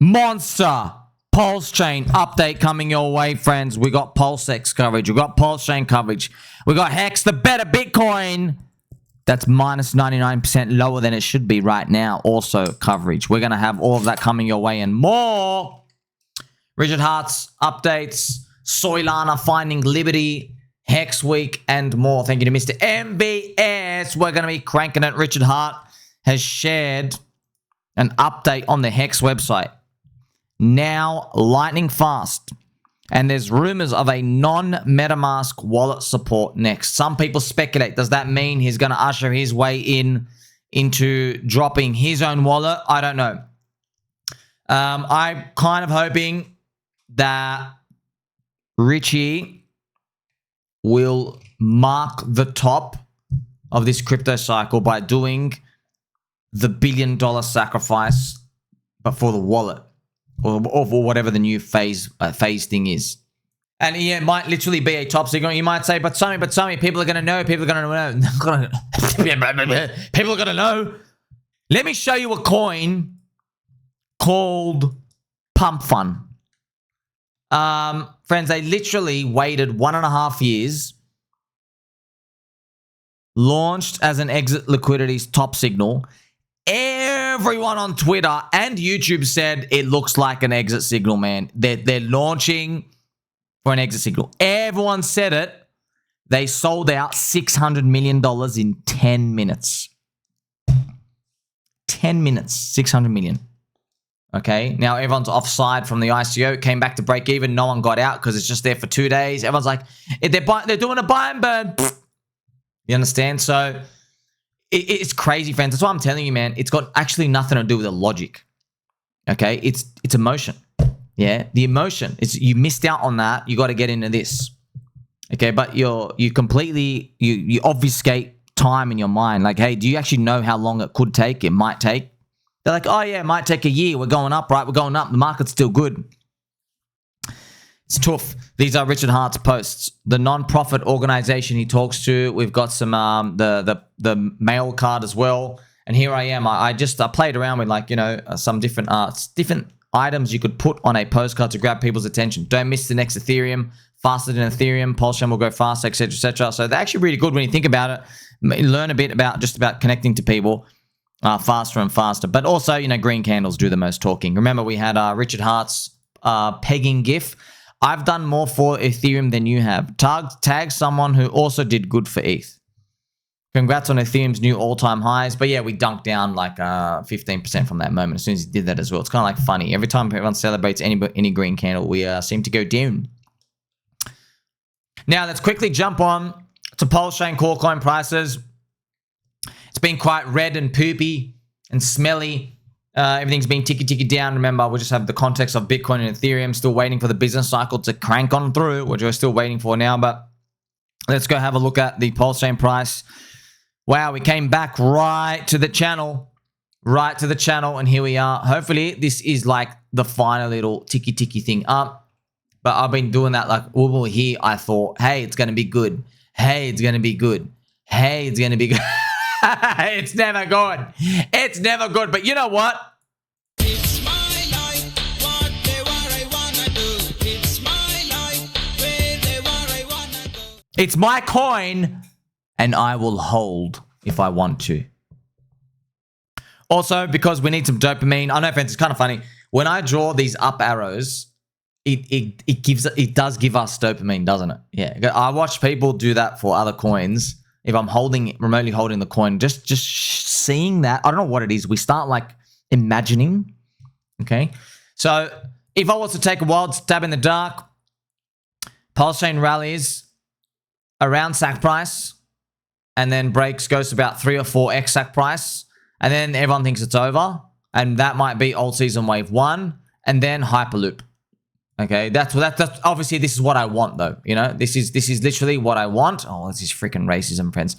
monster PulseChain update coming your way, friends. We got PulseX coverage. We got PulseChain coverage. We got HEX, the better Bitcoin. That's minus 99% lower than it should be right now. Also coverage. We're going to have all of that coming your way and more. Richard Hart's updates. Soylana finding Liberty. HEX week and more. Thank you to Mr. MBS. We're going to be cranking it. Richard Hart has shared an update on the HEX website. Now lightning fast. And there's rumors of a non-MetaMask wallet support next. Some people speculate. Does that mean he's going to usher his way into dropping his own wallet? I don't know. I'm kind of hoping that Richie will mark the top of this crypto cycle by doing the $1 billion sacrifice, but for the wallet. Or whatever the new phase thing is. And yeah, it might literally be a top signal. You might say, but Sommi, people are going to know. People are going to know. People are going to know. Let me show you a coin called Pump Fun. Friends, they literally waited 1.5 years. Launched as an exit liquidity's top signal. Everyone on Twitter and YouTube said it looks like an exit signal, man. They're launching for an exit signal. Everyone said it. They sold out $600 million in 10 minutes. 10 minutes, $600 million. Okay, now everyone's offside from the ICO. Came back to break even. No one got out because it's just there for 2 days. Everyone's like, they're doing a buy and burn. You understand? So it's crazy, friends. That's what I'm telling you, man. It's got actually nothing to do with the logic. Okay, it's emotion. Yeah, the emotion is you missed out on that. You got to get into this. Okay, but you completely obfuscate time in your mind. Like, hey, do you actually know how long it could take? It might take. They're like, oh yeah, it might take a year. We're going up, right? We're going up. The market's still good. It's tough. These are Richard Hart's posts. The non-profit organization he talks to. We've got some the mail card as well. And here I am. I played around with, like, you know, some different items you could put on a postcard to grab people's attention. Don't miss the next Ethereum. Faster than Ethereum. PulseChain will go faster, etc., etc. So they're actually really good when you think about it. Learn a bit about connecting to people faster and faster. But also, you know, green candles do the most talking. Remember, we had Richard Hart's pegging GIF. I've done more for Ethereum than you have. Tag someone who also did good for ETH. Congrats on Ethereum's new all-time highs. But yeah, we dunked down like 15% from that moment as soon as he did that as well. It's kind of like funny. Every time everyone celebrates any green candle, we seem to go down. Now, let's quickly jump on to PulseChain core coin prices. It's been quite red and poopy and smelly. Everything's been ticky down. Remember, we just have the context of Bitcoin and Ethereum. Still waiting for the business cycle to crank on through, which we're still waiting for now. But let's go have a look at the PulseChain price. Wow, we came back right to the channel. And here we are. Hopefully, this is like the final little ticky thing up. But I've been doing that like over here. I thought, hey, it's going to be good. Hey, it's going to be good. Hey, it's going to be good. It's never good. It's never good. But you know what? It's my life, whatever I wanna do. It's my life, wherever I wanna go. It's my coin, and I will hold if I want to. Also, because we need some dopamine. I know, friends, it's kind of funny. When I draw these up arrows, it does give us dopamine, doesn't it? Yeah. I watch people do that for other coins. If I'm remotely holding the coin, just seeing that, I don't know what it is. We start like imagining. Okay. So if I was to take a wild stab in the dark, PulseChain rallies around sack price and then goes to about 3 or 4x sack price. And then everyone thinks it's over. And that might be old season wave 1 and then Hyperloop. Okay, that's obviously this is what I want though. You know, this is literally what I want. Oh, this is freaking racism, friends.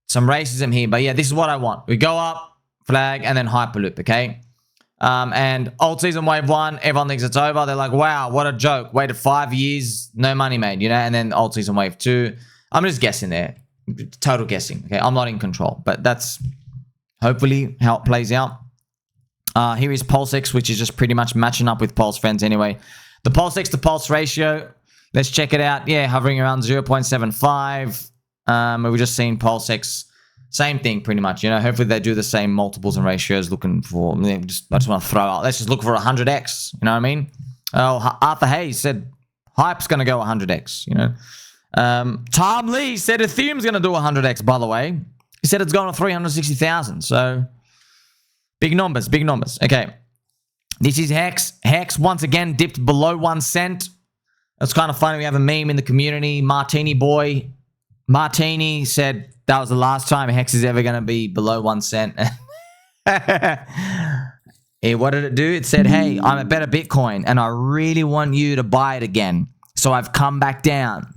Some racism here, but yeah, this is what I want. We go up, flag, and then Hyperloop. Okay, and old season wave 1, everyone thinks it's over. They're like, wow, what a joke. Waited 5 years, no money made. You know, and then old season wave 2. I'm just guessing there, total guessing. Okay, I'm not in control, but that's hopefully how it plays out. Here is PulseX, which is just pretty much matching up with Pulse, friends, anyway. The PulseX to Pulse ratio, let's check it out. Yeah, hovering around 0.75. We've just seen PulseX, same thing pretty much. You know, hopefully they do the same multiples and ratios looking for, I just want to throw out, let's just look for 100x, you know what I mean? Oh, Arthur Hayes said hype's going to go 100x, you know. Tom Lee said Ethereum's going to do 100x, by the way. He said it's going to 360,000, so big numbers, big numbers. Okay, this is HEX. HEX once again dipped below 1 cent. It's kind of funny. We have a meme in the community. Martini Boy. Martini said that was the last time HEX is ever going to be below 1 cent. What did it do? It said, hey, I'm a better Bitcoin and I really want you to buy it again. So I've come back down.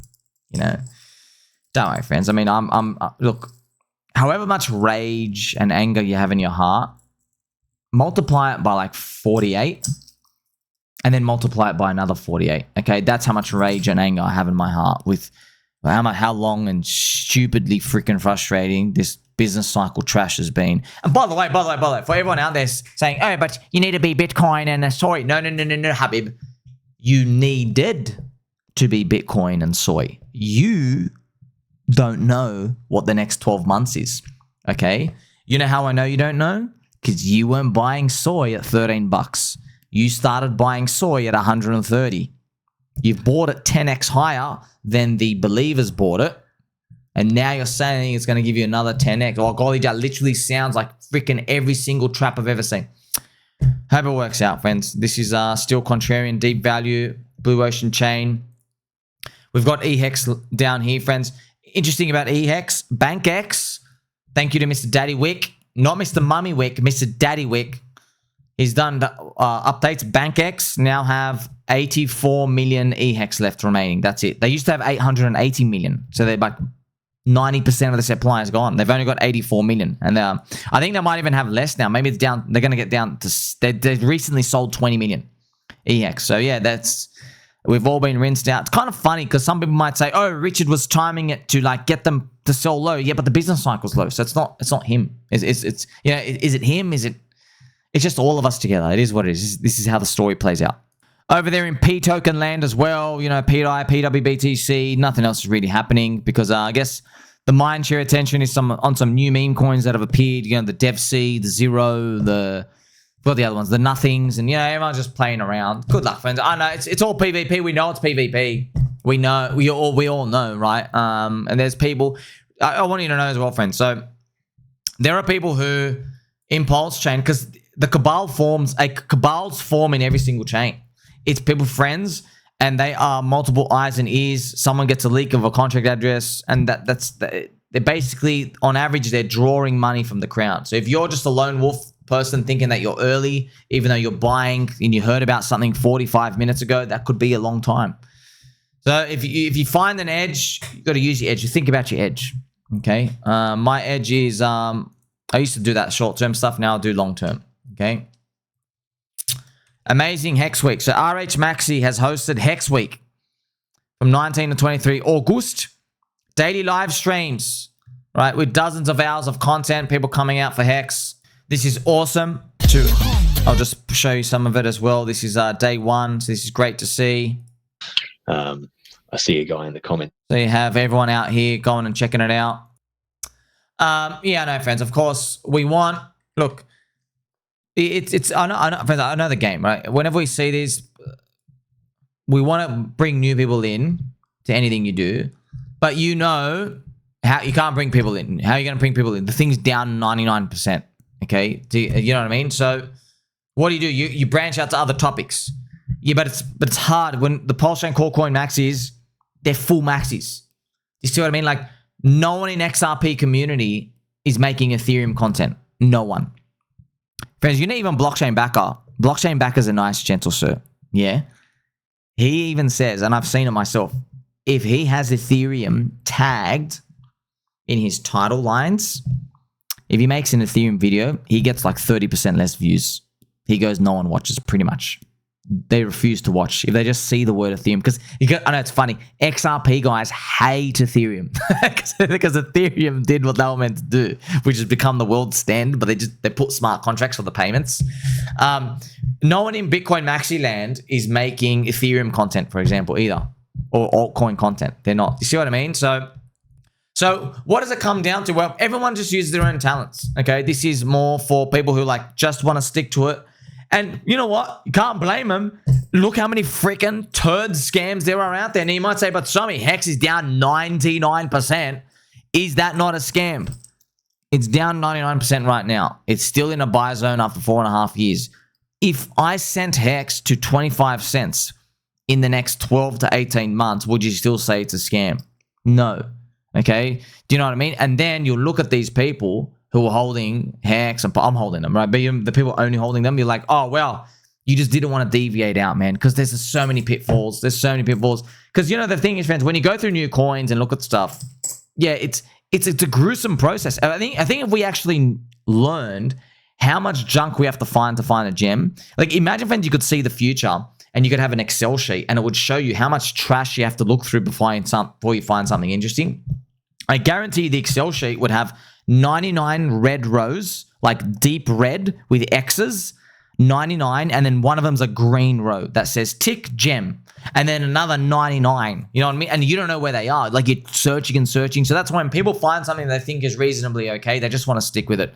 You know, don't worry, friends. I mean, look, however much rage and anger you have in your heart, multiply it by like 48 and then multiply it by another 48. Okay, that's how much rage and anger I have in my heart with how long and stupidly freaking frustrating this business cycle trash has been. And by the way, for everyone out there saying, oh, but you need to be Bitcoin and soy. No, Habib. You needed to be Bitcoin and soy. You don't know what the next 12 months is. Okay? You know how I know you don't know? Because you weren't buying soy at $13. You started buying soy at 130. You've bought it 10x higher than the believers bought it. And now you're saying it's going to give you another 10x. Oh, golly, that literally sounds like freaking every single trap I've ever seen. Hope it works out, friends. This is still contrarian, deep value, blue ocean chain. We've got eHEX down here, friends. Interesting about eHEX, BankX. Thank you to Mr. Daddy Wick. Not Mr. Mummy Wick, Mr. Daddy Wick. He's done updates. BankX now have 84 million eHEX left remaining. That's it. They used to have 880 million. So they're like 90% of the supply is gone. They've only got 84 million. And I think they might even have less now. Maybe it's down. They're going to get down to, they've recently sold 20 million eHEX. So yeah, we've all been rinsed out. It's kind of funny because some people might say, oh, Richard was timing it to like get them to sell low. Yeah, but the business cycle's low. So it's not him. It's you know, is it him? It's just all of us together. It is what it is. This is how the story plays out. Over there in P token land as well, you know, PI, PWBTC, nothing else is really happening because I guess the mindshare attention is on some new meme coins that have appeared, you know, the DevC, the Zero, what are the other ones? The Nothings, and, you know, everyone's just playing around. Good luck, friends. I know, it's all PvP. We know it's PvP. We know, we all know, right? And there's people, I want you to know as well, friends. So there are people who, in PulseChain, because the Cabals form in every single chain. It's people friends, and they are multiple eyes and ears. Someone gets a leak of a contract address, and they're basically, on average, they're drawing money from the crowd. So if you're just a lone wolf person thinking that you're early, even though you're buying and you heard about something 45 minutes ago, that could be a long time. So if you find an edge, you got to use your edge. You think about your edge. Okay. My edge is I used to do that short-term stuff. Now I'll do long-term. Okay. Amazing Hex Week. So RH Maxi has hosted Hex Week from 19 to 23 August. Daily live streams, right, with dozens of hours of content, people coming out for Hex. This is awesome. I'll just show you some of it as well. This is day one, so this is great to see. I see a guy in the comment. So you have everyone out here going and checking it out. Yeah, no, friends, of course, we want, look, I know the game, right? Whenever we see these, we want to bring new people in to anything you do, but you know how you can't bring people in. How are you going to bring people in? The thing's down 99%. Okay, you know what I mean? So what do? You branch out to other topics. Yeah, but it's hard when the PulseChain core coin maxis, they're full maxis. You see what I mean? Like no one in XRP community is making Ethereum content. No one. Friends, you know, even Blockchain Backer. Blockchain Backer's a nice, gentle sir. Yeah. He even says, and I've seen it myself, if he has Ethereum tagged in his title lines, if he makes an Ethereum video, he gets like 30% less views. He goes, no one watches, pretty much. they refuse to watch. If they just see the word Ethereum, because I know it's funny, XRP guys hate Ethereum because Ethereum did what they were meant to do, which is become the world standard, but they put smart contracts for the payments. No one in Bitcoin maxi land is making Ethereum content, for example, either, or altcoin content. They're not. You see what I mean? So what does it come down to? Well, everyone just uses their own talents. Okay, this is more for people who like just want to stick to it. And you know what? You can't blame them. Look how many freaking turd scams there are out there. Now you might say, but Sommi, HEX is down 99%. Is that not a scam? It's down 99% right now. It's still in a buy zone after 4.5 years. If I sent HEX to 25 cents in the next 12 to 18 months, would you still say it's a scam? No. Okay? Do you know what I mean? And then you'll look at these people who are holding HEX, and I'm holding them, right? But the people only holding them, you're like, oh, well, you just didn't want to deviate out, man, because there's so many pitfalls. There's so many pitfalls. Because, you know, the thing is, friends, when you go through new coins and look at stuff, yeah, it's a gruesome process. I think if we actually learned how much junk we have to find a gem, like imagine, friends, you could see the future and you could have an Excel sheet and it would show you how much trash you have to look through before you find something interesting. I guarantee the Excel sheet would have 99 red rows, like deep red with X's, 99, and then one of them's a green row that says tick gem, and then another 99. You know what I mean? And you don't know where they are. Like you're searching and searching. So that's when people find something they think is reasonably okay, they just want to stick with it.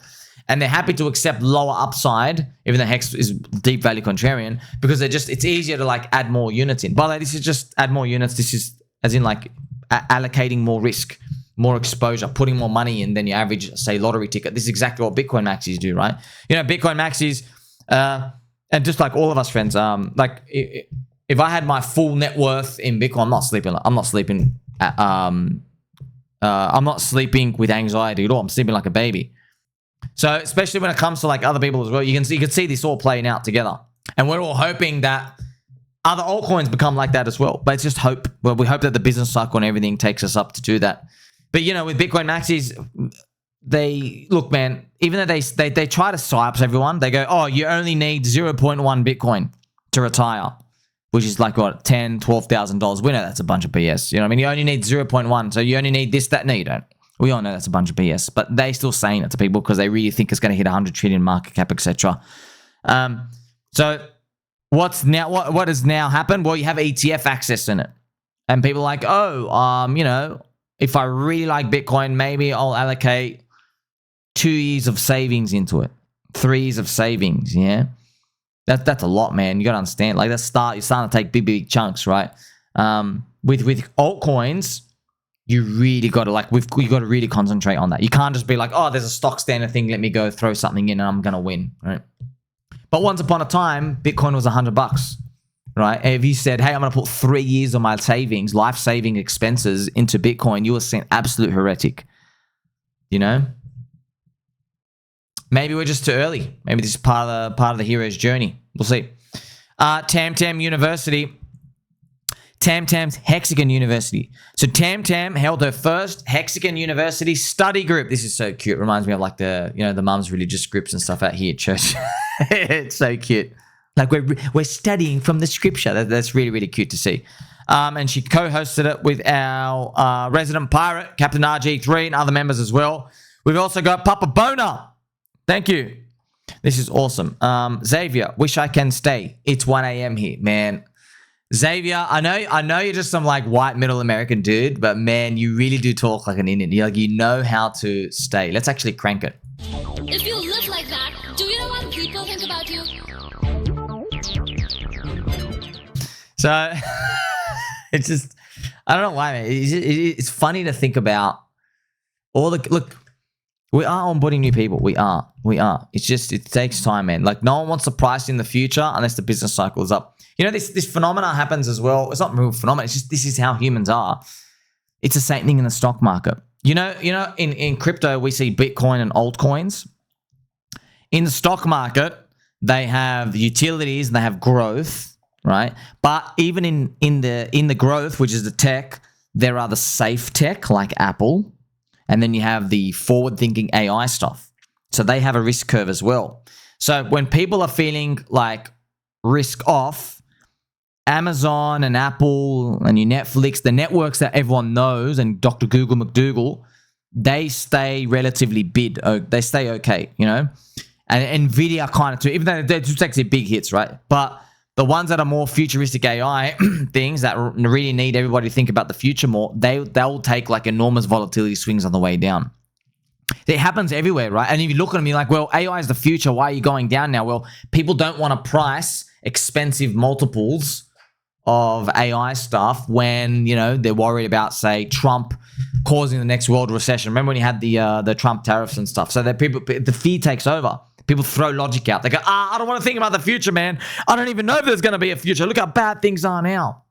And they're happy to accept lower upside, even though HEX is deep value contrarian, because it's easier to like add more units in. By the way, this is just add more units. This is as in like allocating more risk, more exposure, putting more money in than your average, say, lottery ticket. This is exactly what Bitcoin maxis do, right? You know, Bitcoin maxis, and just like all of us, friends, like if I had my full net worth in Bitcoin, I'm not sleeping with anxiety at all. I'm sleeping like a baby. So especially when it comes to like other people as well, you can see this all playing out together. And we're all hoping that other altcoins become like that as well. But it's just hope. Well, we hope that the business cycle and everything takes us up to do that. But, you know, with Bitcoin maxis, look, man, even though they try to psyops everyone, they go, oh, you only need 0.1 Bitcoin to retire, which is like, what, $10,000, $12,000. We know that's a bunch of BS. You know what I mean? You only need 0.1, so you only need this, that. No, you don't. We all know that's a bunch of BS, but they still saying it to people because they really think it's going to hit 100 trillion market cap, etc. So what has now happened? Well, you have ETF access in it. And people are like, oh, you know, if I really like Bitcoin, maybe I'll allocate 2 years of savings into it. 3 years of savings, yeah? That's a lot, man. You got to understand. Like, you're starting to take big chunks, right? With altcoins, you really got to, like, you got to really concentrate on that. You can't just be like, oh, there's a stock standard thing. Let me go throw something in and I'm going to win, right? But once upon a time, Bitcoin was $100. Right? If you said, hey, I'm going to put 3 years of my savings, life-saving expenses into Bitcoin, you were seen absolute heretic. You know? Maybe we're just too early. Maybe this is part of the hero's journey. We'll see. TamTam University. TamTam's Hexagon University. So TamTam held her first Hexagon University study group. This is so cute. Reminds me of like the mum's religious groups and stuff out here at church. It's so cute. Like we're studying from the scripture. That's really, really cute to see. And she co-hosted it with our resident pirate, Captain RG3, and other members as well. We've also got Papa Bona. Thank you. This is awesome. Xavier, wish I can stay. It's 1 a.m. here, man. Xavier, I know you're just some like white middle American dude, but man, you really do talk like an Indian. You know how to stay. Let's actually crank it. If you live like that, do you know what people think about you? So it's just, I don't know why, man. It's funny to think about all the, look, we are onboarding new people. We are. It's just, it takes time, man. Like no one wants to price in the future unless the business cycle is up. You know, this phenomena happens as well. It's not real phenomena. It's just, this is how humans are. It's the same thing in the stock market. You know, in crypto, we see Bitcoin and altcoins. In the stock market, they have utilities and they have growth, right? But even in the growth, which is the tech, there are the safe tech like Apple, and then you have the forward-thinking AI stuff. So they have a risk curve as well. So when people are feeling like risk off, Amazon and Apple and your Netflix, the networks that everyone knows, and Dr. Google McDougal, they stay relatively bid. They stay okay, you know? And Nvidia kind of too, even though they're just actually big hits, right? But the ones that are more futuristic AI things that really need everybody to think about the future more, they'll take like enormous volatility swings on the way down. It happens everywhere, right? And if you look at them, you're like, well, AI is the future. Why are you going down now? Well, people don't want to price expensive multiples of AI stuff when, you know, they're worried about, say, Trump causing the next world recession. Remember when you had the Trump tariffs and stuff? So that the fear takes over. People throw logic out. They go, I don't want to think about the future, man. I don't even know if there's going to be a future. Look how bad things are now.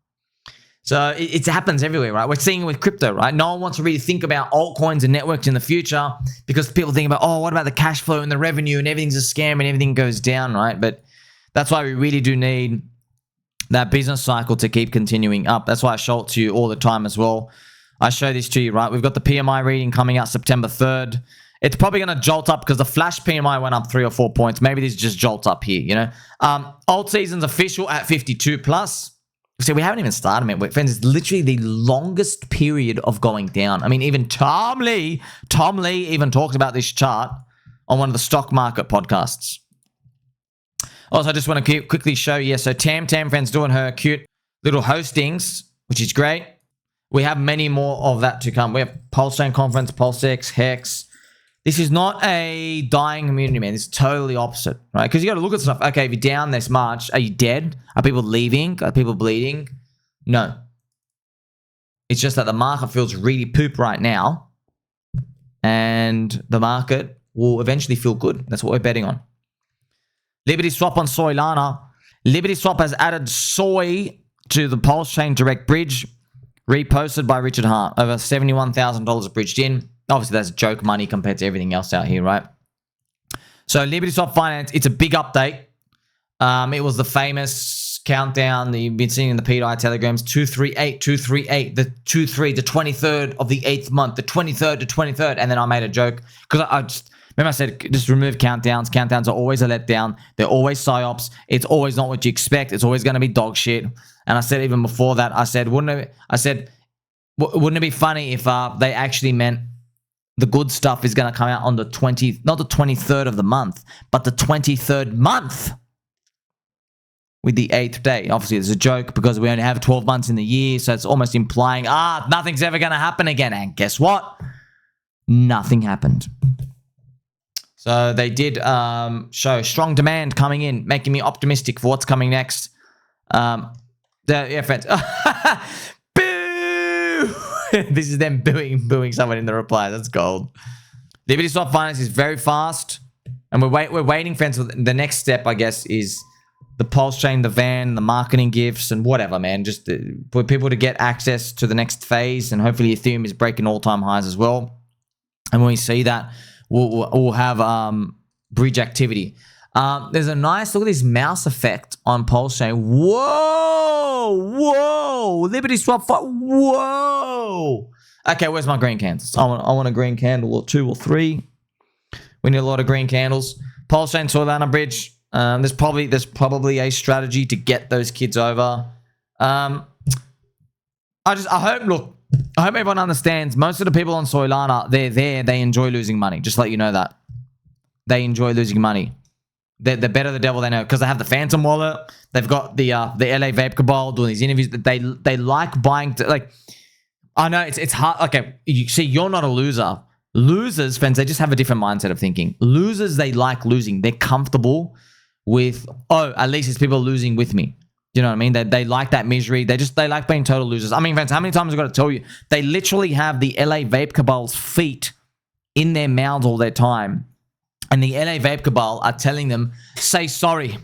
So it happens everywhere, right? We're seeing it with crypto, right? No one wants to really think about altcoins and networks in the future because people think about, oh, what about the cash flow and the revenue and everything's a scam and everything goes down, right? But that's why we really do need that business cycle to keep continuing up. That's why I show it to you all the time as well. I show this to you, right? We've got the PMI reading coming out September 3rd. It's probably going to jolt up because the flash PMI went up 3 or 4 points. Maybe this just jolts up here, you know. Alt season's official at 52 plus. See, we haven't even started yet. Friends, it's literally the longest period of going down. I mean, even Tom Lee even talked about this chart on one of the stock market podcasts. Also, I just want to quickly show you. So TamTam, friends, doing her cute little hostings, which is great. We have many more of that to come. We have PulseChain Conference, PulseChain HEX. This is not a dying community, man. It's totally opposite, right? Because you got to look at stuff. Okay, if you're down this much, are you dead? Are people leaving? Are people bleeding? No. It's just that the market feels really poop right now, and the market will eventually feel good. That's what we're betting on. LibertySwap on Soylana. LibertySwap has added Soy to the PulseChain Direct Bridge, reposted by Richard Hart. Over $71,000 bridged in. Obviously, that's joke money compared to everything else out here, right? So, LibertySwap Finance, it's a big update. It was the famous countdown that you've been seeing in the PDI telegrams. 238, 238, the 23, the 23rd of the 8th month, the 23rd to 23rd. And then I made a joke because I just... Remember I said, just remove countdowns. Countdowns are always a letdown. They're always psyops. It's always not what you expect. It's always going to be dog shit. And I said even before that, I said, wouldn't it be funny if they actually meant the good stuff is going to come out on the 20th, not the 23rd of the month, but the 23rd month with the 8th day. Obviously, it's a joke because we only have 12 months in the year. So it's almost implying, nothing's ever going to happen again. And guess what? Nothing happened. So they did show strong demand coming in, making me optimistic for what's coming next. Yeah, friends. Boo! This is them booing someone in the replies. That's gold. LibertySwap Finance is very fast. And we're waiting, friends. The next step, I guess, is the PulseChain, the van, the marketing gifts, and whatever, man. Just for people to get access to the next phase. And hopefully Ethereum is breaking all-time highs as well. And when we see that, we'll have bridge activity. There's a nice look at this mouse effect on PulseChain. Whoa! LibertySwap. Whoa! Okay, where's my green candles? I want a green candle or 2 or 3. We need a lot of green candles. PulseChain Solana Bridge. There's probably a strategy to get those kids over. I hope everyone understands. Most of the people on Solana, they enjoy losing money. Just let you know that. They enjoy losing money. They're better the devil they know because they have the Phantom wallet. They've got the LA Vape Cabal doing these interviews. They like buying. I know it's hard. Okay, you see, you're not a loser. Losers, friends, they just have a different mindset of thinking. Losers, they like losing. They're comfortable with, at least it's people losing with me. You know what I mean? They like that misery. They like being total losers. I mean, friends, how many times I've got to tell you? They literally have the LA Vape Cabal's feet in their mouths all their time. And the LA Vape Cabal are telling them, say sorry.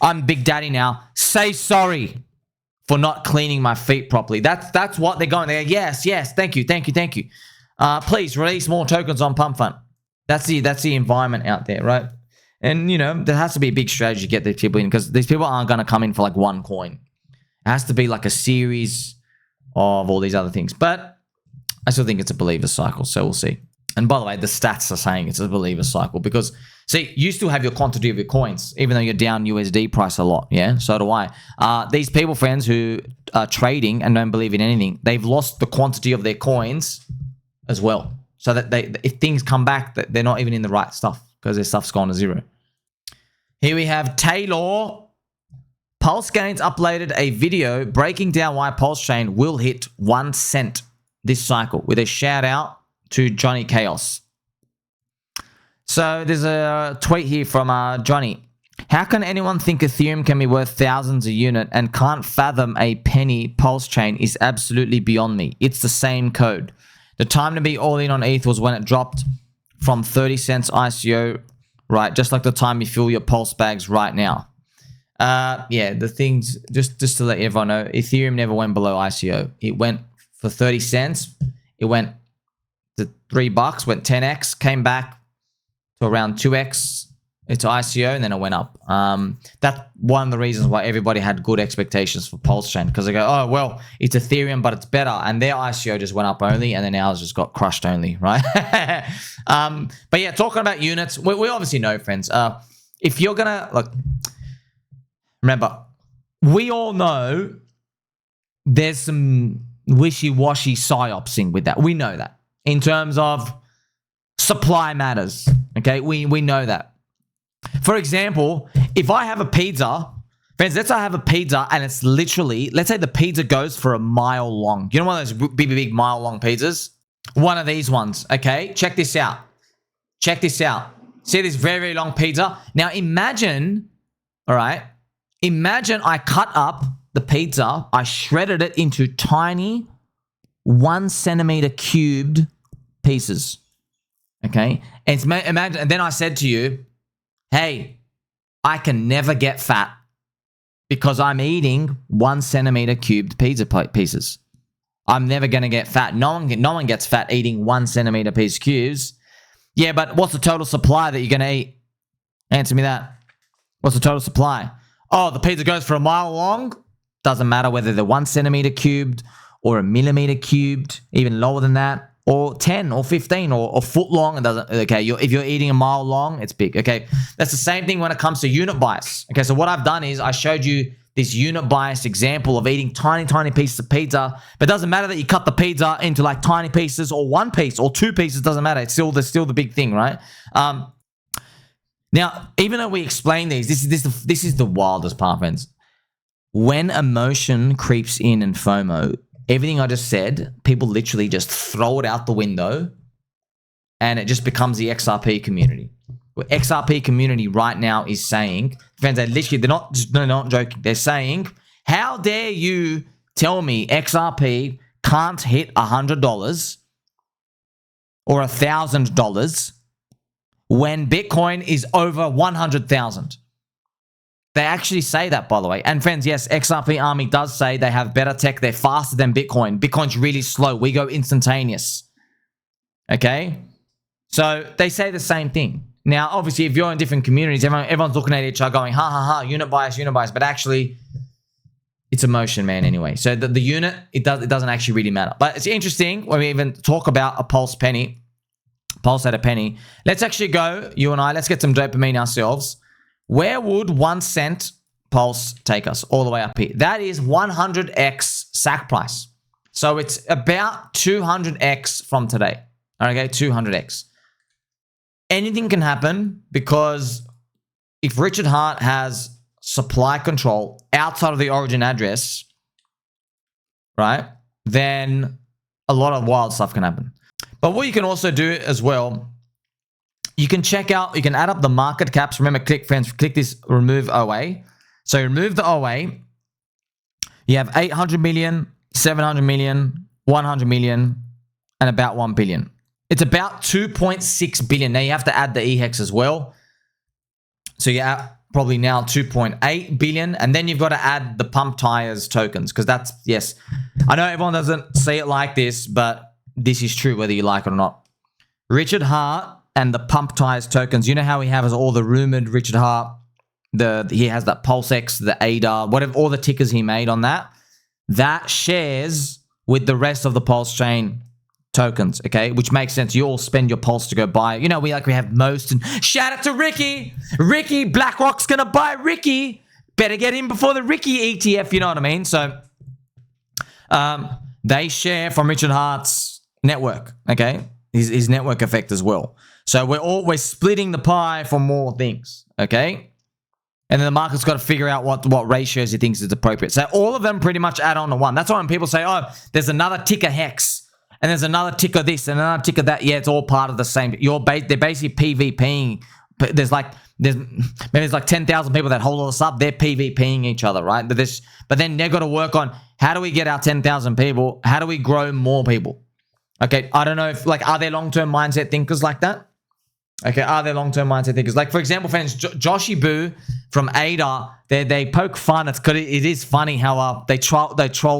I'm Big Daddy now. Say sorry for not cleaning my feet properly. That's what they're going. They're yes, thank you. Please release more tokens on Pump Fund. That's the environment out there, right? And, you know, there has to be a big strategy to get these people in because these people aren't going to come in for like one coin. It has to be like a series of all these other things. But I still think it's a believer cycle, so we'll see. And by the way, the stats are saying it's a believer cycle because See, you still have your quantity of your coins, even though you're down USD price a lot. Yeah, so do I. These people, friends, who are trading and don't believe in anything, they've lost the quantity of their coins as well. So that if things come back, that they're not even in the right stuff because their stuff's gone to zero. Here we have Taylor. PulseGains uploaded a video breaking down why PulseChain will hit 1 cent this cycle with a shout out to Johnny Chaos. So there's a tweet here from Johnny. How can anyone think Ethereum can be worth thousands a unit and can't fathom a penny PulseChain is absolutely beyond me. It's the same code. The time to be all in on ETH was when it dropped from 30 cents ICO, right? Just like the time you fill your Pulse bags right now. Yeah, the things, just to let everyone know, Ethereum never went below ICO. It went for 30 cents. It went to $3, went 10x, came back to around 2x into ICO, and then it went up. That's one of the reasons why everybody had good expectations for PulseChain, because they go, oh, well, it's Ethereum, but it's better. And their ICO just went up only, and then ours just got crushed only, right? But yeah, talking about units, we obviously know, friends, if you're going to, look, remember, we all know there's some wishy-washy psyopsing with that. We know that. In terms of supply matters, okay? We know that. For example, if I have a pizza, friends, let's say I have a pizza and it's literally, let's say the pizza goes for a mile long. You know one of those big mile long pizzas? One of these ones, okay? Check this out. Check this out. See this very long pizza? Now imagine, all right, imagine I cut up the pizza, I shredded it into tiny 1 centimeter cubed pieces, okay? And imagine, and then I said to you, hey, I can never get fat because I'm eating 1 centimeter cubed pizza pieces. I'm never going to get fat. No one gets fat eating 1 centimeter piece cubes. Yeah, but what's the total supply that you're going to eat? Answer me that. What's the total supply? Oh, the pizza goes for a mile long. Doesn't matter whether they're 1 centimeter cubed or a millimeter cubed, even lower than that, or 10 or 15 or a foot long. It doesn't, okay, if you're eating a mile long, it's big, okay? That's the same thing when it comes to unit bias. Okay, so what I've done is I showed you this unit bias example of eating tiny pieces of pizza, but it doesn't matter that you cut the pizza into like tiny pieces or 1 piece or 2 pieces, doesn't matter. It's still the big thing, right? Now, even though we explain these, this is the wildest part, friends. When emotion creeps in and FOMO, everything I just said, people literally just throw it out the window and it just becomes the XRP community. The XRP community right now is saying, friends, they're not joking. They're saying, how dare you tell me XRP can't hit $100 or $1,000 when Bitcoin is over 100,000? They actually say that, by the way. And friends, yes, XRP Army does say they have better tech. They're faster than Bitcoin. Bitcoin's really slow. We go instantaneous. Okay? So they say the same thing. Now, obviously, if you're in different communities, everyone's looking at each other going, ha, ha, ha, unit bias. But actually, it's emotion, man, anyway. So the unit, it doesn't actually really matter. But it's interesting when we even talk about a pulse penny, pulse at a penny. Let's actually go, you and I, let's get some dopamine ourselves. Where would 1 cent pulse take us all the way up here? That is 100x SAC price. So it's about 200x from today. Okay, 200x. Anything can happen because if Richard Hart has supply control outside of the origin address, right, then a lot of wild stuff can happen. But what you can also do as well, you can check out, you can add up the market caps. Remember, click this remove OA. So remove the OA. You have 800 million, 700 million, 100 million, and about 1 billion. It's about 2.6 billion. Now you have to add the eHEX as well. So you're at probably now 2.8 billion. And then you've got to add the PumpTires tokens because that's, yes. I know everyone doesn't say it like this, but this is true whether you like it or not. Richard Hart and the PumpTires tokens. You know how he has all the rumored Richard Hart, he has that PulseX, the ADA, whatever, all the tickers he made on that. That shares with the rest of the PulseChain tokens, okay? Which makes sense. You all spend your pulse to go buy. You know, we have most. And shout out to Ricky. Ricky, Blackrock's gonna buy Ricky. Better get in before the Ricky ETF, you know what I mean? So they share from Richard Hart's network, okay? His network effect as well. So we're splitting the pie for more things, okay? And then the market's got to figure out what ratios he thinks is appropriate. So all of them pretty much add on to one. That's why when people say, oh, there's another ticker HEX, and there's another ticker this, and another ticker that, yeah, it's all part of the same. They're basically PvPing. There's like 10,000 people that hold all this up. They're PvPing each other, right? But then they've got to work on, how do we get our 10,000 people? How do we grow more people? Okay, I don't know if, like, are there long-term mindset thinkers like that? Okay, are there long-term mindset thinkers? Like, for example, friends, Joshy Boo from Ada, they poke fun. It is funny how they troll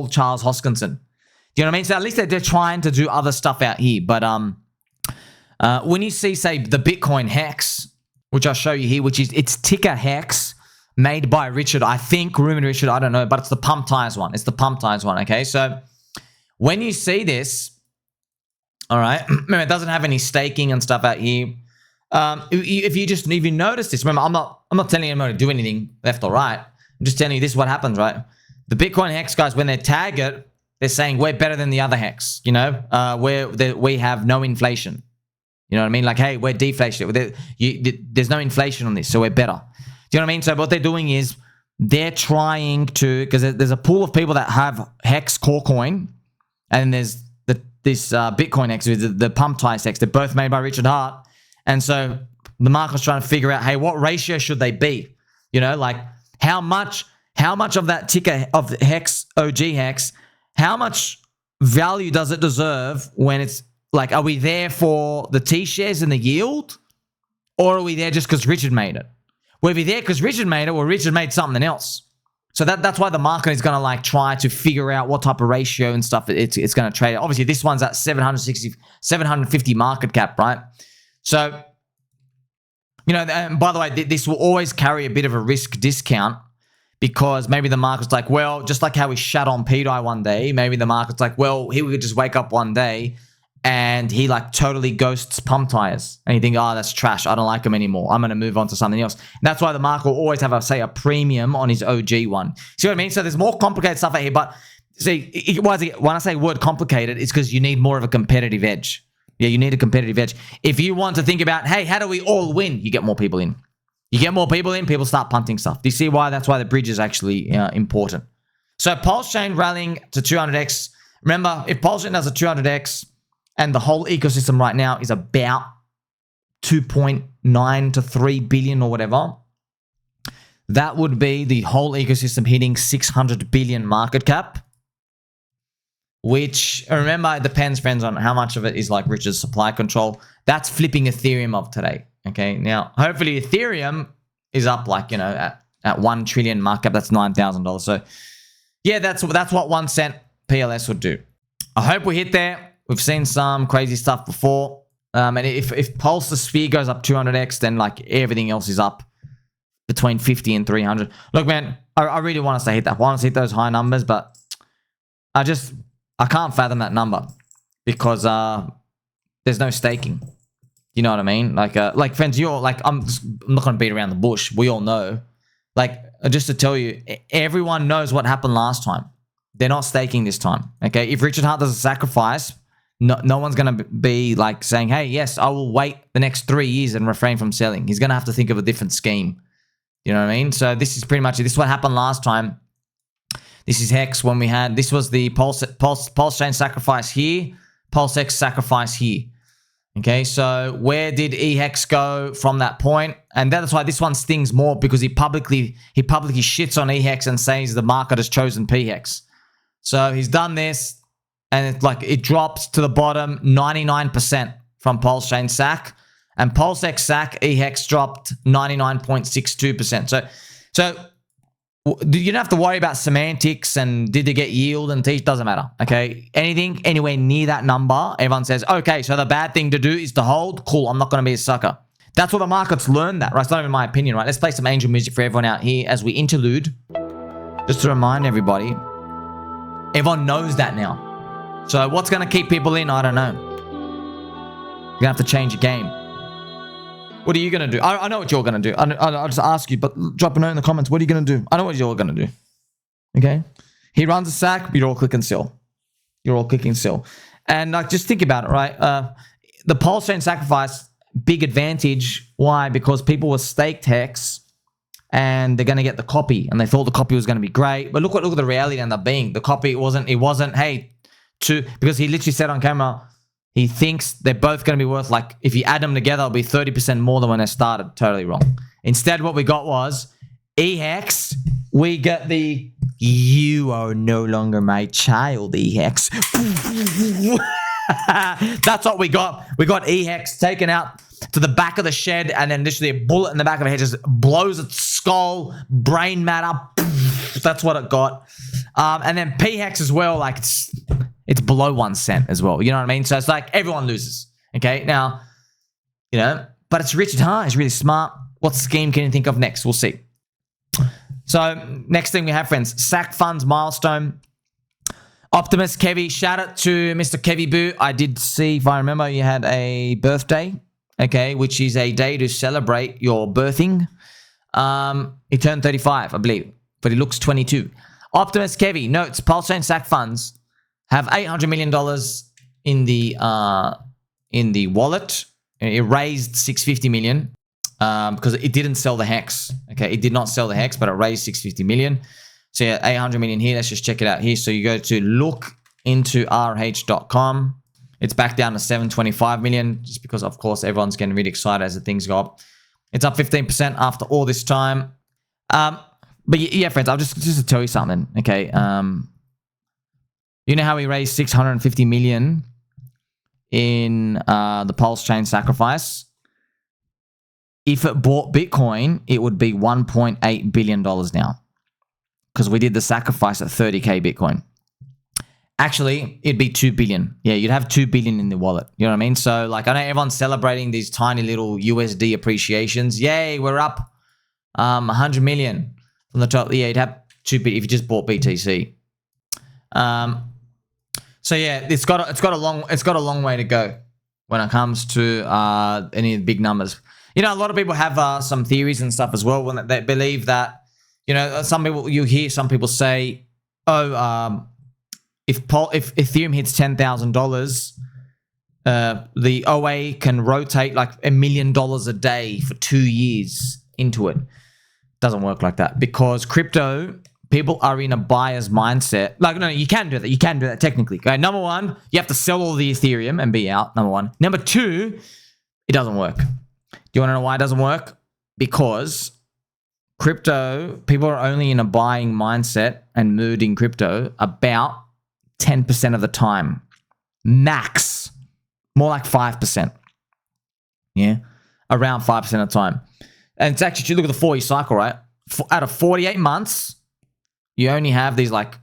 Charles Hoskinson. Do you know what I mean? So at least they're trying to do other stuff out here. But when you see, say, the Bitcoin HEX, which I'll show you here, it's ticker HEX, made by Richard, I think, rumored Richard, I don't know, but it's the PumpTires one. It's the PumpTires one, okay? So when you see this, all right, remember, it doesn't have any staking and stuff out here. If you notice this, remember, I'm not telling you to do anything left or right. I'm just telling you this is what happens, right? The Bitcoin HEX guys, when they tag it, they're saying we're better than the other HEX, you know, we have no inflation. You know what I mean? Like, hey, we're deflation. There's no inflation on this, so we're better. Do you know what I mean? So what they're doing is they're trying to, because there's a pool of people that have HEX core coin, and there's this Bitcoin HEX, the PumpTires HEX. They're both made by Richard Hart. And so the market's trying to figure out, hey, what ratio should they be? You know, like how much of that ticker of HEX, OG HEX, how much value does it deserve when it's like, are we there for the T-shares and the yield? Or are we there just because Richard made it? Well, if you're there because Richard made it, well, Richard made something else. So that's why the market is going to like try to figure out what type of ratio and stuff it's going to trade. Obviously, this one's at 750 market cap, right? So, you know, and by the way, this will always carry a bit of a risk discount because maybe the market's like, well, just like how we shut on PDI one day, maybe the market's like, well, he would just wake up one day and he like totally ghosts PumpTires and you think, oh, that's trash. I don't like him anymore. I'm going to move on to something else. And that's why the market will always have, a premium on his OG one. See what I mean? So there's more complicated stuff out here, but see, when I say word complicated, it's because you need more of a competitive edge. Yeah, you need a competitive edge. If you want to think about, hey, how do we all win? You get more people in. You get more people in, people start punting stuff. Do you see why? That's why the bridge is actually important. So PulseChain rallying to 200x. Remember, if PulseChain does a 200x and the whole ecosystem right now is about 2.9 to 3 billion or whatever, that would be the whole ecosystem hitting 600 billion market cap. Which, remember, it depends, friends, on how much of it is like Richard's supply control. That's flipping Ethereum of today. Okay, now hopefully Ethereum is up like, you know, at 1 trillion market cap. That's $9,000. So yeah, that's what 1 cent PLS would do. I hope we hit there. We've seen some crazy stuff before. And if Pulse the Sphere goes up 200x, then like everything else is up between 50 and 300. Look, man, I really want us to hit that. I want us to hit those high numbers, but I can't fathom that number because there's no staking. You know what I mean? Like friends, you're like, I'm not going to beat around the bush. We all know. Like, just to tell you, everyone knows what happened last time. They're not staking this time. Okay, if Richard Hart does a sacrifice, no one's going to be like saying, hey, yes, I will wait the next 3 years and refrain from selling. He's going to have to think of a different scheme. You know what I mean? So this is pretty much it. This is what happened last time. This is HEX when we had, this was the PulseChain sacrifice here, PulseX sacrifice here. Okay, so where did eHEX go from that point? And that's why this one stings more because he publicly shits on eHEX and says the market has chosen PHEX. So he's done this and it drops to the bottom 99% from PulseChain SAC. And PulseX SAC, eHEX dropped 99.62%. So you don't have to worry about semantics and did they get yield and teach, doesn't matter, okay? Anything anywhere near that number, everyone says, okay, so the bad thing to do is to hold. Cool, I'm not going to be a sucker. That's what the market's learned that, right? It's not even my opinion, right? Let's play some angel music for everyone out here as we interlude. Just to remind everybody, everyone knows that now. So what's going to keep people in? I don't know. You're going to have to change your game. What are you going to do? I know what you're going to do. I'll just ask you, but drop a note in the comments. What are you going to do? I know what you're going to do. Okay? He runs a sack, you're all clicking sell. You're all clicking sell. And like, just think about it, right? The PulseChain sacrifice, big advantage. Why? Because people were staked HEX and they're going to get the copy, and they thought the copy was going to be great. But look at the reality ended up being. The copy wasn't, hey, because he literally said on camera, he thinks they're both going to be worth, like, if you add them together, it'll be 30% more than when they started. Totally wrong. Instead, what we got was eHEX. We get the "you are no longer my child" eHEX. That's what we got. We got eHEX taken out to the back of the shed, and then literally a bullet in the back of the head just blows its skull, brain matter. That's what it got. And then PHEX as well, like it's below 1 cent as well. You know what I mean? So it's like everyone loses. Okay, now, you know, but it's Richard Ha. He's really smart. What scheme can you think of next? We'll see. So next thing we have, friends, SAC Funds milestone. Optimus Kevy, shout out to Mr. Kevy Boo. I did see, if I remember, you had a birthday, okay, which is a day to celebrate your birthing. He turned 35, I believe, but he looks 22. Optimus Kevy notes PulseChain SAC Funds have $800 million in the wallet. It raised $650 million. Because it didn't sell the HEX. Okay, it did not sell the HEX, but it raised $650 million. So yeah, $800 million here. Let's just check it out here. So you go to lookintorh.com. It's back down to $725 million, just because, of course, everyone's getting really excited as the things go up. It's up 15% after all this time. But yeah, friends, I'll just to tell you something. Okay, you know how we raised $650 million in the PulseChain sacrifice? If it bought Bitcoin, it would be $1.8 billion now, because we did the sacrifice at 30K Bitcoin. Actually, it'd be 2 billion. Yeah, you'd have 2 billion in the wallet. You know what I mean? So, like, I know everyone's celebrating these tiny little USD appreciations. Yay, we're up 100 million from the top. Yeah, you'd have 2 billion if you just bought BTC. So yeah, it's got a long way to go when it comes to any of the big numbers. You know, a lot of people have some theories and stuff as well when they believe that, you know, you hear some people say, oh, if Ethereum hits $10,000, the OA can rotate like $1 million a day for 2 years into it. Doesn't work like that, because crypto, people are in a buyer's mindset. Like, no, you can do that. You can do that technically. Okay, number one, you have to sell all the Ethereum and be out. Number one. Number two, it doesn't work. Do you want to know why it doesn't work? Because crypto, people are only in a buying mindset and mood in crypto about 10% of the time. Max. More like 5%. Yeah. Around 5% of the time. And it's actually, if you look at the 4-year cycle, right? Out of 48 months, you only have these like,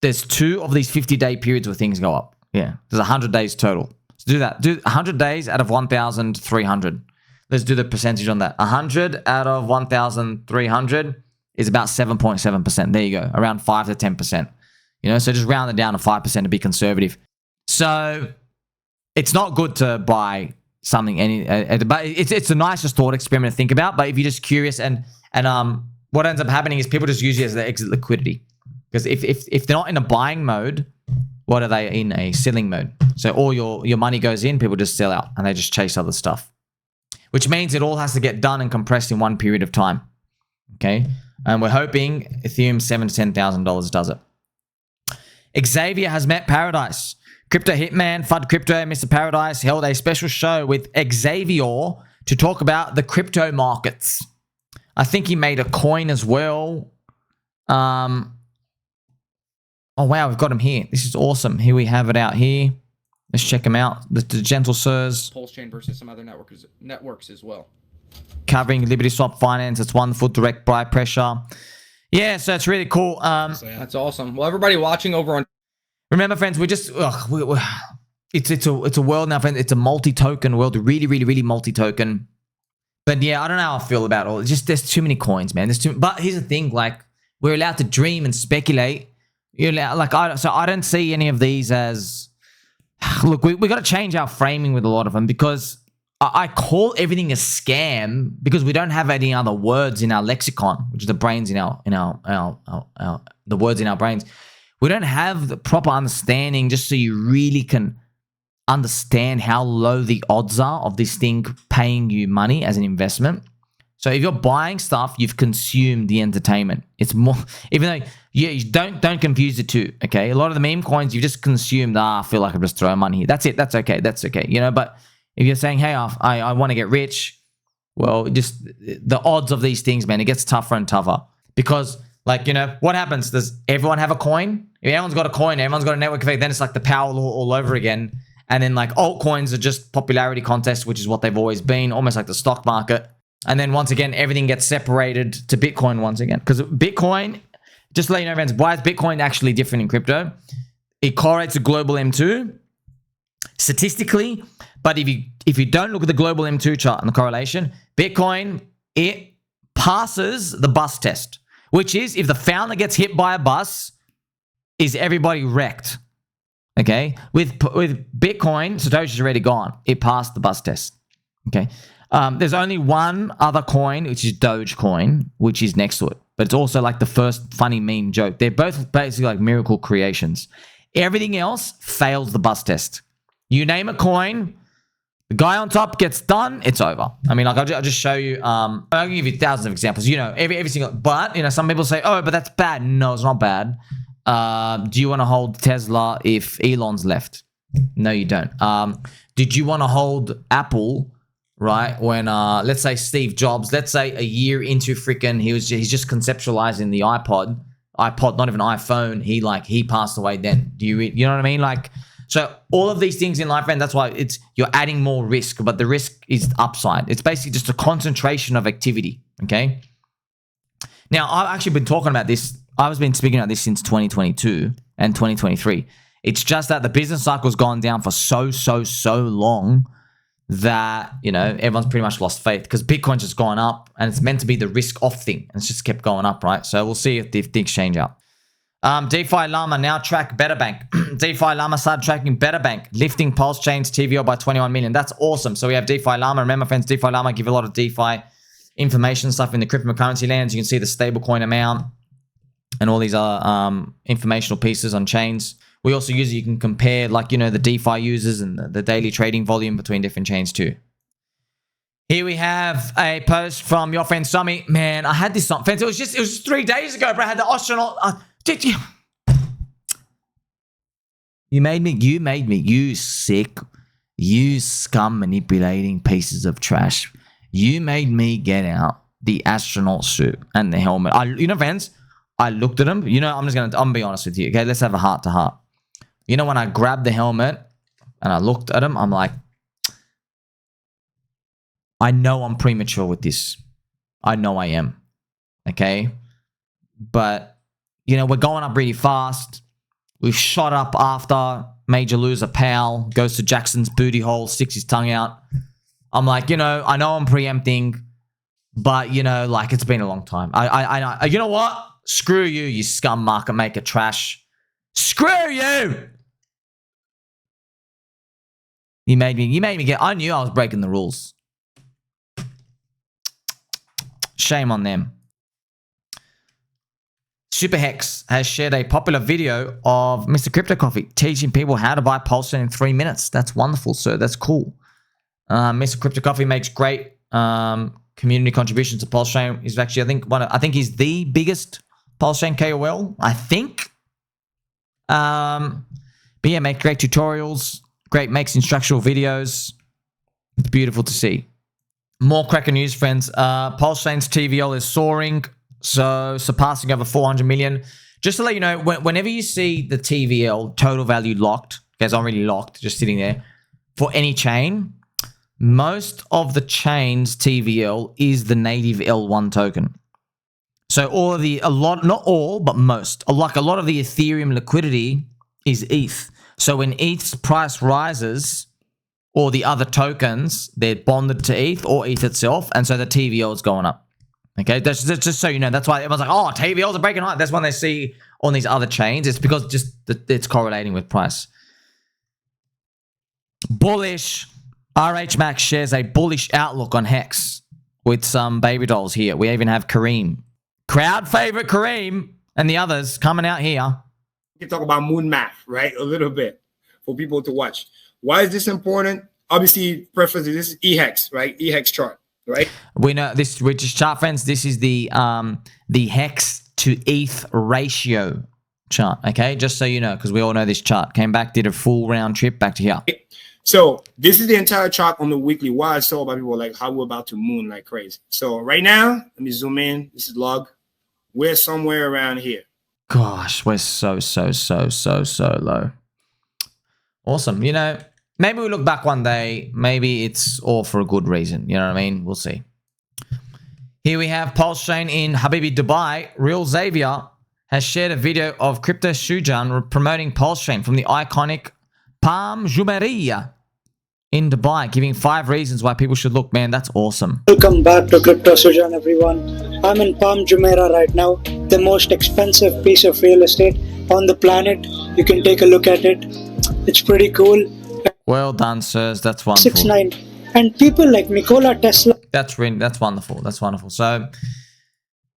there's 2 of these 50-day periods where things go up. Yeah. There's 100 days total. So do that. Do 100 days out of 1,300. Let's do the percentage on that. 100 out of 1,300 is about 7.7%. There you go. Around 5 to 10%. You know, so just round it down to 5% to be conservative. So it's not good to buy something but it's the nicest thought experiment to think about. But if you're just curious and what ends up happening is people just use it as their exit liquidity. Because if they're not in a buying mode, what are they in? A selling mode. So all your money goes in, people just sell out and they just chase other stuff. Which means it all has to get done and compressed in one period of time. Okay? And we're hoping Ethereum $7,000 to $10,000 does it. Xavier has met Paradise. Crypto Hitman, FUD Crypto, Mr. Paradise held a special show with Xavier to talk about the crypto markets. I think he made a coin as well. Oh, wow, we've got him here. This is awesome. Here we have it out here. Let's check him out. The gentle sirs. PulseChain versus some other networks as well. Covering LibertySwap finance. It's wonderful. Direct buy pressure. Yeah, so it's really cool. That's awesome. Well, everybody watching over on... Remember, friends, we just... it's a world now, friends. It's a multi-token world. Really, really, really multi-token. But yeah, I don't know how I feel about all. It's just there's too many coins, man. But here's the thing, like, we're allowed to dream and speculate You know, like I don't see any of these as. Look, we got to change our framing with a lot of them because I call everything a scam because we don't have any other words in our lexicon, which is the brains in our the words in our brains. We don't have the proper understanding just so you really can understand how low the odds are of this thing paying you money as an investment. So if you're buying stuff, you've consumed the entertainment. It's more, even though you don't confuse the two. Okay, a lot of the meme coins you just consumed. I feel like I'm just throwing money here. That's it. That's okay. That's okay. You know, but if you're saying, hey, I want to get rich, well, just the odds of these things, man, it gets tougher and tougher because, like, you know, what happens? Does everyone have a coin? If everyone's got a coin, everyone's got a network effect, then it's like the power law all over again. And then like altcoins are just popularity contests, which is what they've always been, almost like the stock market. And then once again, everything gets separated to Bitcoin once again. Because Bitcoin, just to let you know, friends, why is Bitcoin actually different in crypto? It correlates to global M2 statistically. But if you don't look at the global M2 chart and the correlation, Bitcoin, it passes the bus test. Which is, if the founder gets hit by a bus, is everybody wrecked? Okay? With Bitcoin, Satoshi's already gone. It passed the bus test. Okay? There's only one other coin, which is Dogecoin, which is next to it. But it's also like the first funny meme joke. They're both basically like miracle creations. Everything else fails the bus test. You name a coin, the guy on top gets done, it's over. I mean, like, I'll just show you. I'll give you thousands of examples. You know, every single. But, you know, some people say, oh, but that's bad. No, it's not bad. Do you want to hold Tesla if Elon's left? No, you don't. Did you want to hold Apple, right? When, let's say Steve Jobs, let's say a year into freaking, he's just conceptualizing the iPod, not even iPhone. He passed away then. You know what I mean? Like, so all of these things in life, and that's why you're adding more risk, but the risk is upside. It's basically just a concentration of activity. Okay. Now, I've actually been talking about this. I've been speaking about this since 2022 and 2023. It's just that the business cycle's gone down for so long that, you know, everyone's pretty much lost faith because Bitcoin's just gone up and it's meant to be the risk off thing. And it's just kept going up, right? So we'll see if things change out. DeFiLlama now track BetterBank. DeFiLlama started tracking BetterBank, lifting PulseChain's TVL by 21 million. That's awesome. So we have DeFiLlama. Remember, friends, DeFiLlama give a lot of DeFi information stuff in the cryptocurrency lands. You can see the stablecoin amount and all these other informational pieces on chains. We also use it. You can compare, like, you know, the DeFi users and the daily trading volume between different chains too. Here we have a post from your friend Sommi. Man, I had this on. Friends, it was just 3 days ago, bro. I had the Astronaut. You made me, you sick, you scum manipulating pieces of trash. You made me get out the astronaut suit and the helmet. You know, friends, I looked at him. You know, I'm gonna be honest with you. Okay, let's have a heart to heart. You know, when I grabbed the helmet and I looked at him, I'm like, I know I'm premature with this. I know I am. Okay, but you know, we're going up really fast. We've shot up after major loser Powell goes to Jackson's booty hole, sticks his tongue out. I'm like, you know I'm preempting, but, you know, like, it's been a long time. I you know what? Screw you, you scum market maker trash. Screw you! You made me get, I knew I was breaking the rules. Shame on them. SuperHEX has shared a popular video of Mr. CryptoCoffee teaching people how to buy PulseChain in 3 minutes. That's wonderful, sir. That's cool. Mr. CryptoCoffee makes great community contributions to PulseChain. He's actually, I think he's the biggest PulseChain KOL, I think. But yeah, makes great tutorials. Makes instructional videos. It's beautiful to see. More cracker news, friends. PulseChain's TVL is soaring. So surpassing over 400 million. Just to let you know, whenever you see the TVL total value locked, okay, it's already locked, just sitting there, for any chain, most of the chain's TVL is the native L1 token. So not all, but most. Like a lot of the Ethereum liquidity is ETH. So when ETH's price rises, or the other tokens, they're bonded to ETH or ETH itself, and so the TVL is going up. Okay, that's just so you know. That's why everyone's like, oh, TVLs are breaking high. That's when they see on these other chains. It's because it's correlating with price. Bullish. RH Max shares a bullish outlook on HEX with some baby dolls here. We even have Kareem. Crowd favorite Kareem and the others coming out here. We can talk about moon math, right? A little bit for people to watch. Why is this important? Obviously, preference this is eHEX, right? eHEX chart, right? We know this, which is chart friends. This is the HEX to ETH ratio chart. Okay, just so you know, because we all know this chart. Came back, did a full round trip back to here. So this is the entire chart on the weekly. Why I saw about people like how we're about to moon like crazy. So right now, let me zoom in. This is log. We're somewhere around here. Gosh, we're so low. Awesome. You know, maybe we look back one day. Maybe it's all for a good reason. You know what I mean? We'll see. Here we have PulseChain in Habibi, Dubai. Real Xavier has shared a video of Crypto Sujan promoting PulseChain from the iconic Palm Jumeirah in Dubai, giving 5 reasons why people should look. Man, that's awesome. Welcome back to Crypto Sujan, everyone. I'm in Palm Jumeirah right now, the most expensive piece of real estate on the planet. You can take a look at it. It's pretty cool. Well done, sirs. That's wonderful. 6'9", and people like Nikola Tesla. That's wonderful. That's wonderful. So,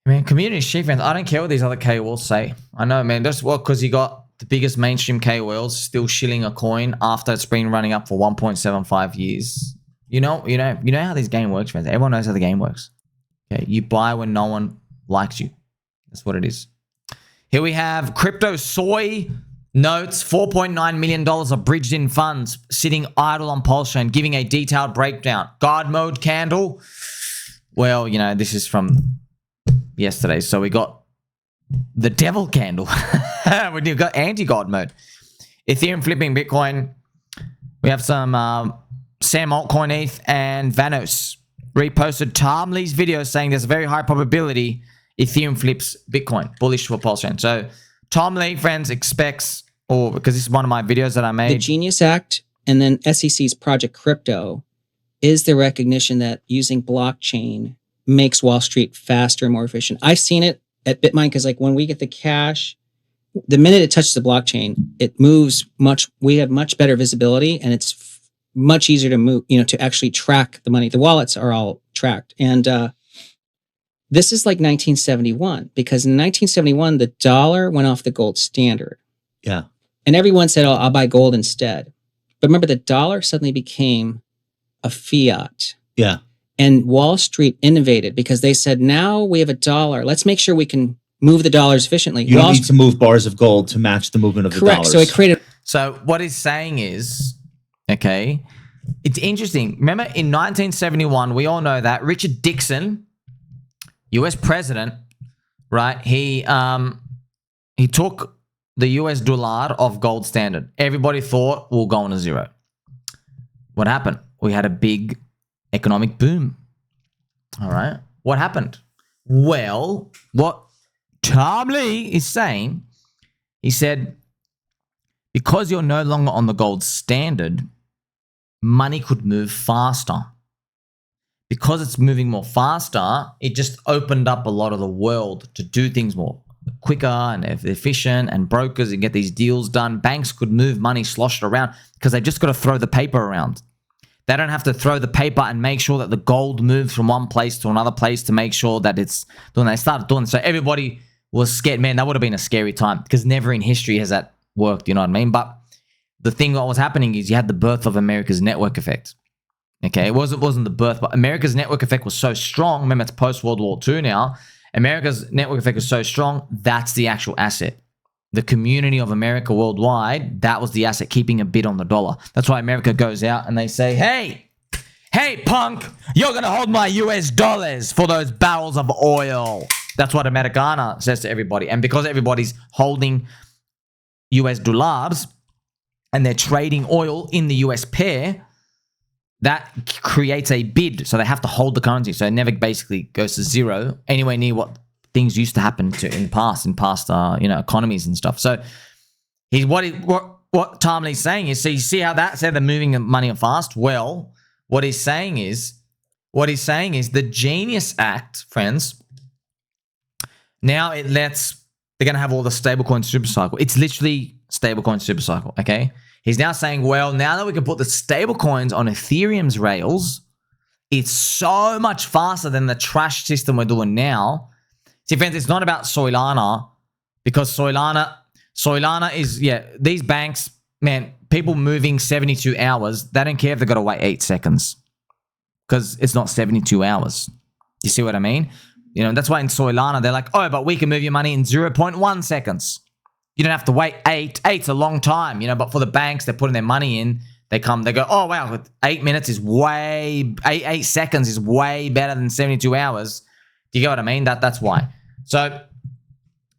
I mean, community chief fans. I don't care what these other KOLs say. I know, man. That's what, because you got the biggest mainstream KOLs still shilling a coin after it's been running up for 1.75 years. You know how this game works, friends. Everyone knows how the game works. Okay, you buy when no one likes you. That's what it is. Here we have crypto soy notes. $4.9 million of bridged in funds sitting idle on PulseChain, giving a detailed breakdown. God mode candle. Well, you know, this is from yesterday. So we got the devil candle. When you've got anti-God mode. Ethereum flipping Bitcoin. We have some Sam altcoin ETH and Vanos reposted Tom Lee's video saying there's a very high probability Ethereum flips Bitcoin. Bullish for PulseChain. So Tom Lee, friends, expects, or because this is one of my videos that I made. The Genius Act and then SEC's Project Crypto is the recognition that using blockchain makes Wall Street faster and more efficient. I've seen it at Bitmine because like when we get the cash, the minute it touches the blockchain, it moves much. We have much better visibility, and it's much easier to move. You know, to actually track the money. The wallets are all tracked, and this is like 1971 because in 1971 the dollar went off the gold standard. Yeah, and everyone said, "Oh, I'll buy gold instead." But remember, the dollar suddenly became a fiat. Yeah, and Wall Street innovated because they said, "Now we have a dollar. Let's make sure we can move the dollars efficiently." You don't need to move bars of gold to match the movement of the dollars. So it created. So what he's saying is, okay, it's interesting. Remember in 1971, we all know that Richard Nixon, U.S. president, right? He took the U.S. dollar off gold standard. Everybody thought we'll go on to zero. What happened? We had a big economic boom. All right. What happened? Well, what Tom Lee is saying, he said, because you're no longer on the gold standard, money could move faster. Because it's moving more faster, it just opened up a lot of the world to do things more quicker and efficient, and brokers and get these deals done. Banks could move money sloshed around because they've just got to throw the paper around. They don't have to throw the paper and make sure that the gold moves from one place to another place to make sure that it's doing. They started doing it. So everybody was scared. Man, that would have been a scary time because never in history has that worked. You know what I mean? But the thing that was happening is you had the birth of America's network effect. Okay, it wasn't the birth, but America's network effect was so strong. Remember, it's post-World War II now. America's network effect was so strong, that's the actual asset. The community of America worldwide, that was the asset, keeping a bid on the dollar. That's why America goes out and they say, hey, punk, you're going to hold my US dollars for those barrels of oil. That's what Americana says to everybody. And because everybody's holding US dollars and they're trading oil in the US pair, that creates a bid. So they have to hold the currency. So it never basically goes to zero, anywhere near what things used to happen to in past economies and stuff. So what Tom Lee's saying is, so you see how that said they're moving money fast? Well, what he's saying is what he's saying is the Genius Act, friends, now it lets, they're going to have all the stablecoin SuperCycle. It's literally stablecoin SuperCycle, okay? He's now saying, well, now that we can put the stablecoins on Ethereum's rails, it's so much faster than the trash system we're doing now. See, friends, it's not about Soylana, because Soylana is, yeah, these banks, man, people moving 72 hours, they don't care if they've got to wait 8 seconds because it's not 72 hours. You see what I mean? You know, that's why in Soylana, they're like, oh, but we can move your money in 0.1 seconds. You don't have to wait 8. 8's a long time, you know, but for the banks, they're putting their money in. They come, they go, oh, wow, 8 minutes is way, 8 seconds is way better than 72 hours. Do you get what I mean? That's why. So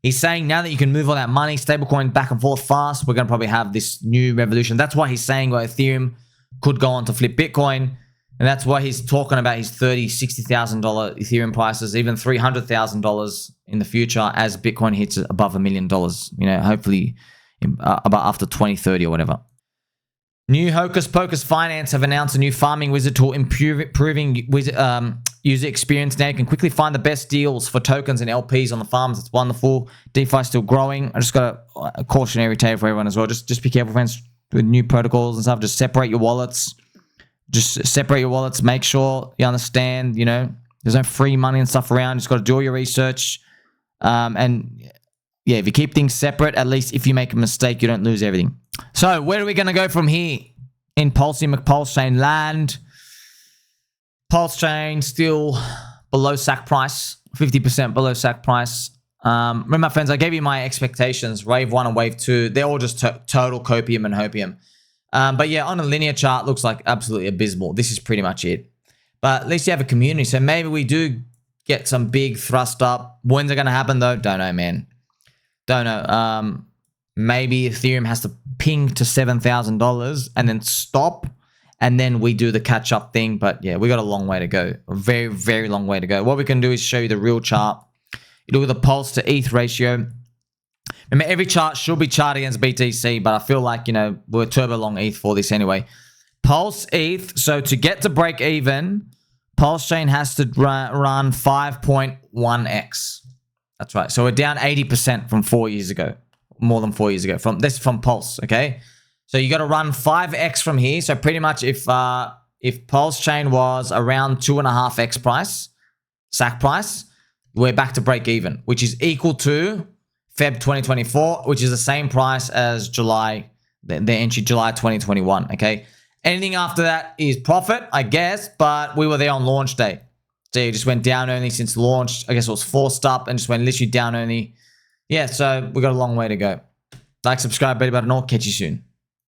he's saying now that you can move all that money, stablecoin back and forth fast, we're going to probably have this new revolution. That's why he's saying, well, Ethereum could go on to flip Bitcoin. And that's why he's talking about his $30,000, $60,000 Ethereum prices, even $300,000 in the future as Bitcoin hits above $1 million, you know, hopefully about after 2030 or whatever. New Hocus Pocus Finance have announced a new farming wizard tool improving user experience. Now you can quickly find the best deals for tokens and LPs on the farms. It's wonderful. DeFi still growing. I just got a cautionary tale for everyone as well. Just be careful, friends, with new protocols and stuff. Just separate your wallets. Just separate your wallets. Make sure you understand, you know, there's no free money and stuff around. You just got to do all your research. And yeah, if you keep things separate, at least if you make a mistake, you don't lose everything. So where are we going to go from here in PulseChain land? PulseChain still below SAC price, 50% below SAC price. Remember, friends, I gave you my expectations, wave 1 and wave 2. They're all just total copium and hopium. But yeah, on a linear chart, looks like absolutely abysmal. This is pretty much it. But at least you have a community. So maybe we do get some big thrust up. When's it going to happen, though? Don't know, man. Don't know. Maybe Ethereum has to ping to $7,000 and then stop. And then we do the catch-up thing. But yeah, we got a long way to go. A very, very long way to go. What we can do is show you the real chart. You look at the pulse to ETH ratio. Remember, every chart should be charted against BTC, but I feel like, you know, we're turbo long ETH for this anyway. Pulse ETH. So to get to break even, PulseChain has to run 5.1x. That's right. So we're down 80% from 4 years ago. More than 4 years ago. From Pulse, okay? So you got to run 5x from here. So pretty much if PulseChain was around 2.5x price, SAC price, we're back to break even, which is equal to Feb 2024, which is the same price as July, the entry July 2021, okay? Anything after that is profit, I guess, but we were there on launch day. So it just went down only since launch. I guess it was forced up and just went literally down only. Yeah, so we got a long way to go. Like, subscribe, better, catch you soon.